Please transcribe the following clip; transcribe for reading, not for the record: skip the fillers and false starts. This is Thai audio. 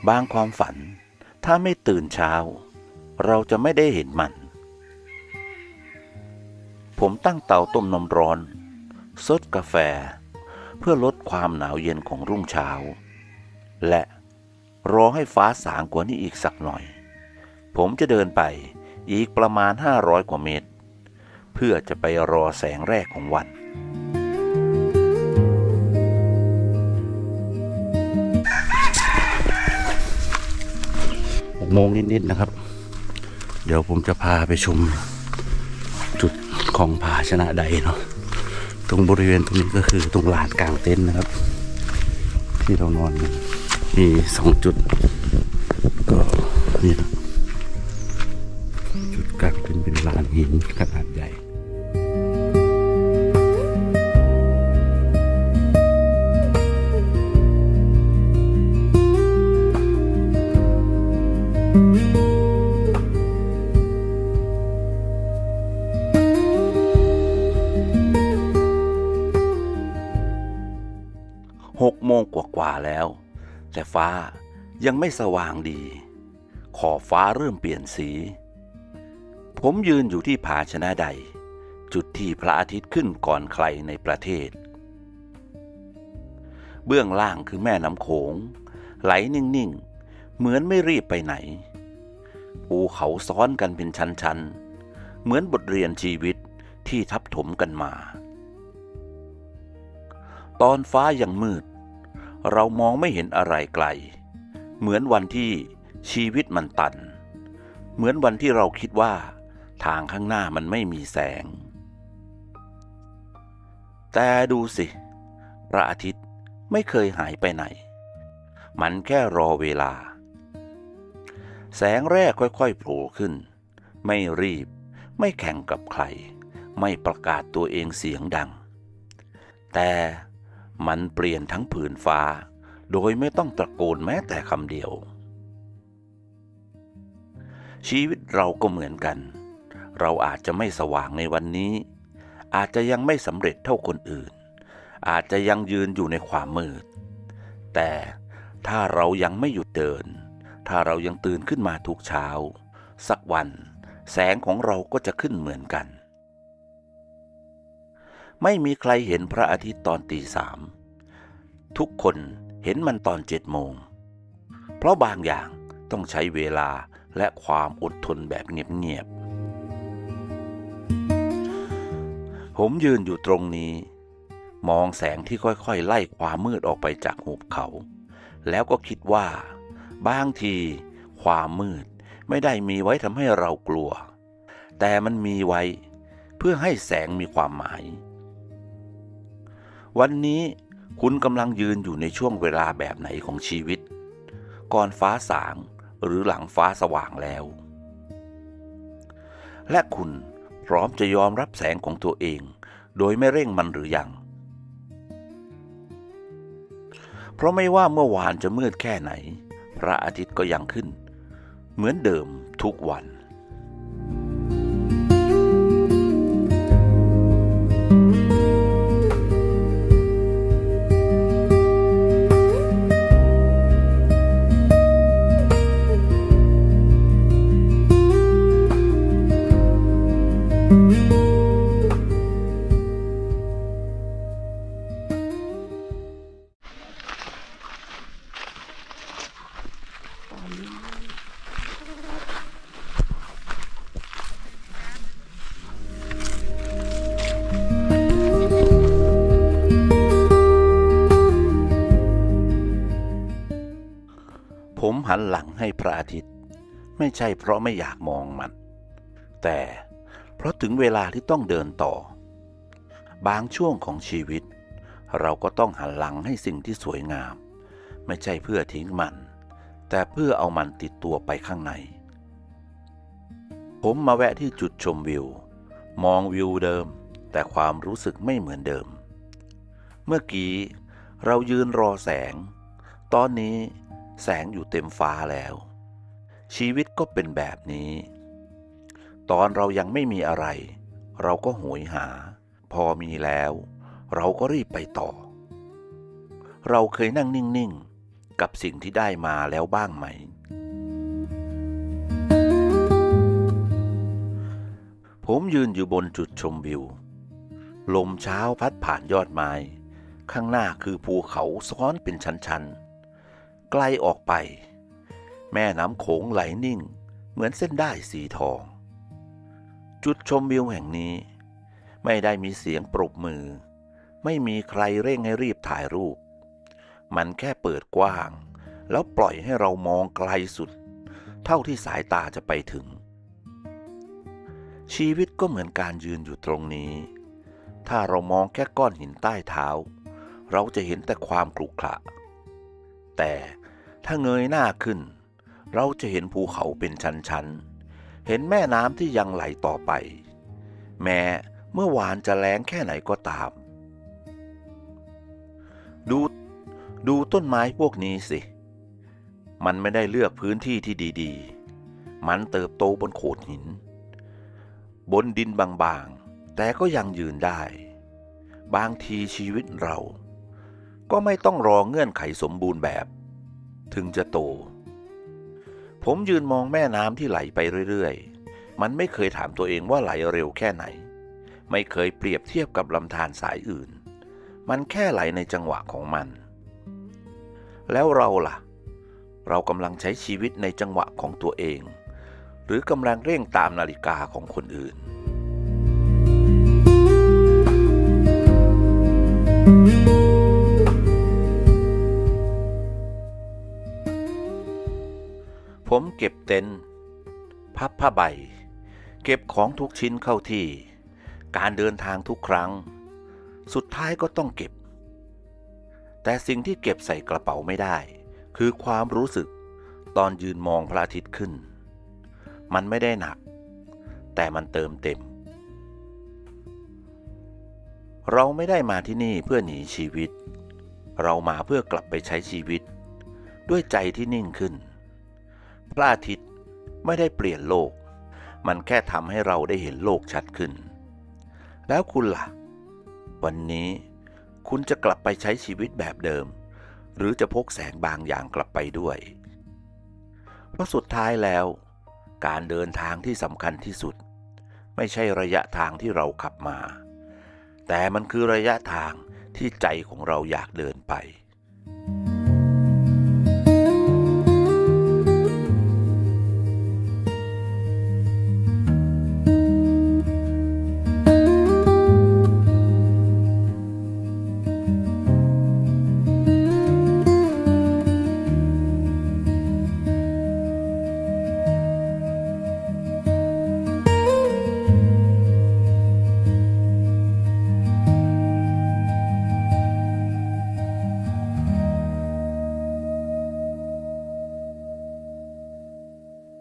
บางความฝันถ้าไม่ตื่นเช้าเราจะไม่ได้เห็นมันผมตั้งเตาต้มน้ำร้อนซดกาแฟเพื่อลดความหนาวเย็นของรุ่งเช้าและรอให้ฟ้าสางกว่านี้อีกสักหน่อยผมจะเดินไปอีกประมาณ500 กว่าเมตรเพื่อจะไปรอแสงแรกของวัน6 โมงนิดๆนะครับเดี๋ยวผมจะพาไปชมจุดของผาชนะใดเนาะตรงบริเวณตรงนี้ก็คือตรงลานกลางเต็นท์นะครับที่เรานอนมี2 จุดก็นี่นะจุดกลางเต็นท์เป็นลานหินขนาดใหญ่6 โมงกว่าๆแล้วแต่ฟ้ายังไม่สว่างดีขอบฟ้าเริ่มเปลี่ยนสีผมยืนอยู่ที่ผาชนะใดจุดที่พระอาทิตย์ขึ้นก่อนใครในประเทศเบื้องล่างคือแม่น้ำโขงไหลนิ่งๆเหมือนไม่รีบไปไหนภูเขาซ้อนกันเป็นชั้นๆเหมือนบทเรียนชีวิตที่ทับถมกันมาตอนฟ้ายังมืดเรามองไม่เห็นอะไรไกลเหมือนวันที่ชีวิตมันตันเหมือนวันที่เราคิดว่าทางข้างหน้ามันไม่มีแสงแต่ดูสิพระอาทิตย์ไม่เคยหายไปไหนมันแค่รอเวลาแสงแรกค่อยๆโผล่ขึ้นไม่รีบไม่แข่งกับใครไม่ประกาศตัวเองเสียงดังแต่มันเปลี่ยนทั้งผืนฟ้าโดยไม่ต้องตะโกนแม้แต่คำเดียวชีวิตเราก็เหมือนกันเราอาจจะไม่สว่างในวันนี้อาจจะยังไม่สำเร็จเท่าคนอื่นอาจจะยังยืนอยู่ในความมืดแต่ถ้าเรายังไม่หยุดเดินถ้าเรายังตื่นขึ้นมาทุกเช้าสักวันแสงของเราก็จะขึ้นเหมือนกันไม่มีใครเห็นพระอาทิตย์ตอนตี 3ทุกคนเห็นมันตอน7 โมงเพราะบางอย่างต้องใช้เวลาและความอดทนแบบเงียบๆผมยืนอยู่ตรงนี้มองแสงที่ค่อยๆไล่ความมืดออกไปจากหุบเขาแล้วก็คิดว่าบางทีความมืดไม่ได้มีไว้ทำให้เรากลัวแต่มันมีไว้เพื่อให้แสงมีความหมายวันนี้คุณกำลังยืนอยู่ในช่วงเวลาแบบไหนของชีวิตก่อนฟ้าสางหรือหลังฟ้าสว่างแล้วและคุณพร้อมจะยอมรับแสงของตัวเองโดยไม่เร่งมันหรือยังเพราะไม่ว่าเมื่อวานจะมืดแค่ไหนพระอาทิตย์ก็ยังขึ้นเหมือนเดิมทุกวันผมหันหลังให้พระอาทิตย์ไม่ใช่เพราะไม่อยากมองมันแต่เพราะถึงเวลาที่ต้องเดินต่อบางช่วงของชีวิตเราก็ต้องหันหลังให้สิ่งที่สวยงามไม่ใช่เพื่อทิ้งมันแต่เพื่อเอามันติดตัวไปข้างในผมมาแวะที่จุดชมวิวมองวิวเดิมแต่ความรู้สึกไม่เหมือนเดิมเมื่อกี้เรายืนรอแสงตอนนี้แสงอยู่เต็มฟ้าแล้วชีวิตก็เป็นแบบนี้ตอนเรายังไม่มีอะไรเราก็โหยหาพอมีแล้วเราก็รีบไปต่อเราเคยนั่งนิ่งๆ กับสิ่งที่ได้มาแล้วบ้างไหมผมยืนอยู่บนจุดชมวิวลมเช้าพัดผ่านยอดไม้ข้างหน้าคือภูเขาซ้อนเป็นชั้นๆไกลออกไปแม่น้ำโขงไหลนิ่งเหมือนเส้นด้ายสีทองจุดชมวิวแห่งนี้ไม่ได้มีเสียงปรบมือไม่มีใครเร่งให้รีบถ่ายรูปมันแค่เปิดกว้างแล้วปล่อยให้เรามองไกลสุดเท่าที่สายตาจะไปถึงชีวิตก็เหมือนการยืนอยู่ตรงนี้ถ้าเรามองแค่ก้อนหินใต้เท้าเราจะเห็นแต่ความขรุขระแต่ถ้าเงยหน้าขึ้นเราจะเห็นภูเขาเป็นชั้นๆเห็นแม่น้ำที่ยังไหลต่อไปแม้เมื่อวานจะแล้งแค่ไหนก็ตามดูต้นไม้พวกนี้สิมันไม่ได้เลือกพื้นที่ที่ดีๆมันเติบโตบนโขดหินบนดินบางๆแต่ก็ยังยืนได้บางทีชีวิตเราก็ไม่ต้องรอเงื่อนไขสมบูรณ์แบบถึงจะโตผมยืนมองแม่น้ำที่ไหลไปเรื่อยๆมันไม่เคยถามตัวเองว่าไหลเร็วแค่ไหนไม่เคยเปรียบเทียบกับลำธารสายอื่นมันแค่ไหลในจังหวะของมันแล้วเราล่ะเรากำลังใช้ชีวิตในจังหวะของตัวเองหรือกำลังเร่งตามนาฬิกาของคนอื่นผมเก็บเต็นท์พับผ้าใบเก็บของทุกชิ้นเข้าที่การเดินทางทุกครั้งสุดท้ายก็ต้องเก็บแต่สิ่งที่เก็บใส่กระเป๋าไม่ได้คือความรู้สึกตอนยืนมองพระอาทิตย์ขึ้นมันไม่ได้หนักแต่มันเติมเต็มเราไม่ได้มาที่นี่เพื่อหนีชีวิตเรามาเพื่อกลับไปใช้ชีวิตด้วยใจที่นิ่งขึ้นพระอาทิตย์ไม่ได้เปลี่ยนโลกมันแค่ทำให้เราได้เห็นโลกชัดขึ้นแล้วคุณล่ะวันนี้คุณจะกลับไปใช้ชีวิตแบบเดิมหรือจะพกแสงบางอย่างกลับไปด้วยเพราะสุดท้ายแล้วการเดินทางที่สำคัญที่สุดไม่ใช่ระยะทางที่เราขับมาแต่มันคือระยะทางที่ใจของเราอยากเดินไป